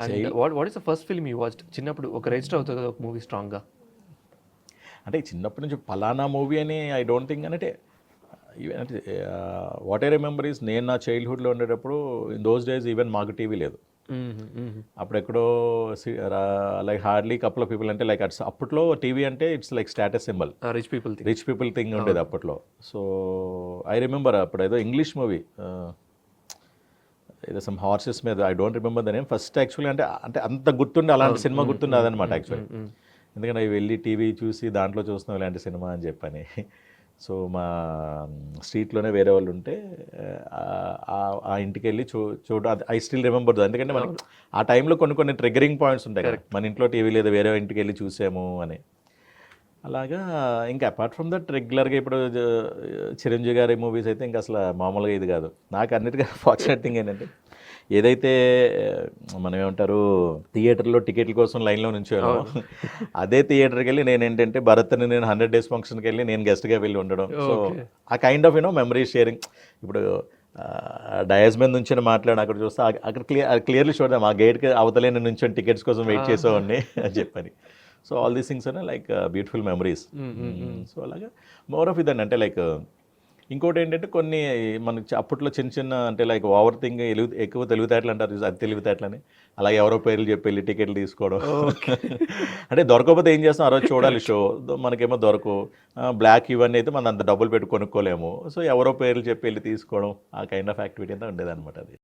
And what is the first film you watched? చిన్నప్పుడు ఒక register అవుతుంది కదా ఒక మూవీ స్ట్రాంగ్గా. అంటే చిన్నప్పటి నుంచి పలానా మూవీ అని ఐ డోంట్ థింక్ అంటే అంటే వాట్ ఐ రిమెంబర్ ఈస్ నేను నా చైల్డ్హుడ్లో ఉండేటప్పుడు ఇన్ దోస్ డేస్ ఈవెన్ మాకు టీవీ లేదు. అప్పుడు ఎక్కడో like hardly couple of people అంటే లైక్ అప్పట్లో టీవీ అంటే it's like status symbol, rich people thing ఉండేది అప్పట్లో. సో ఐ రిమెంబర్ అప్పుడు ఏదో ఇంగ్లీష్ మూవీ ఏదో సమ్ హార్సెస్ మీద, I don't remember the name. First actually అంటే అంటే అంత గుర్తుండే అలాంటి సినిమా గుర్తుండే అదనమాట యాక్చువల్లీ. ఎందుకంటే అవి వెళ్ళి టీవీ చూసి దాంట్లో చూస్తున్నాం ఇలాంటి సినిమా అని చెప్పని. సో మా స్ట్రీట్లోనే వేరే వాళ్ళు ఉంటే ఆ ఇంటికి వెళ్ళి చూడ ఐ స్టిల్ రిమెంబర్. ఎందుకంటే మనకి ఆ టైంలో కొన్ని ట్రిగరింగ్ పాయింట్స్ ఉంటాయి కదా, మన ఇంట్లో టీవీ లేదా వేరే ఇంటికి వెళ్ళి చూసాము అని. అలాగా ఇంకా అపార్ట్ ఫ్రమ్ దట్ రెగ్యులర్గా ఇప్పుడు చిరంజీవి గారి మూవీస్ అయితే ఇంకా అసలు మామూలుగా ఇది కాదు. నాకు అన్నిటికీ ఫార్చునేట్ థింగ్ ఏంటంటే ఏదైతే మనం ఏమంటారు థియేటర్లో టికెట్ల కోసం లైన్లో నుంచి వెళ్ళాము, అదే థియేటర్కి వెళ్ళి నేను ఏంటంటే భరత్ని నేను 100 Days ఫంక్షన్కి వెళ్ళి నేను గెస్ట్గా వెళ్ళి ఉండడం. సో ఆ కైండ్ ఆఫ్ మెమరీ షేరింగ్. ఇప్పుడు డయాస్ మీద నుంచి మాట్లాడి అక్కడ చూస్తే అక్కడ క్లియర్లీ చూడదాం ఆ గేట్కి అవతలేని నుంచి టికెట్స్ కోసం వెయిట్ చేసేవాడిని అని చెప్పని. సో ఆల్ దీస్ థింగ్స్ అనే లైక్ బ్యూటిఫుల్ మెమరీస్. సో అలాగా మోర్ ఆఫ్ ఇదండి. అంటే లైక్ ఇంకోటి ఏంటంటే కొన్ని మనకి అప్పట్లో చిన్న అంటే లైక్ ఓవర్ థింగ్ ఎక్కువ తెలివితేటలు అంటారు, అది తెలివితేటలని. అలాగే ఎవరో పేర్లు చెప్పి వెళ్ళి టికెట్లు తీసుకోవడం. అంటే దొరకకపోతే ఏం చేస్తాం, ఆ రోజు చూడాలి షో, మనకేమో దొరకవు, బ్లాక్ ఇవన్నీ అయితే మనం అంత డబ్బులు పెట్టి కొనుక్కోలేము. సో ఎవరో పేర్లు చెప్పి వెళ్ళి తీసుకోవడం, ఆ కైండ్ ఆఫ్ యాక్టివిటీ అంతా ఉండేదన్నమాట అది.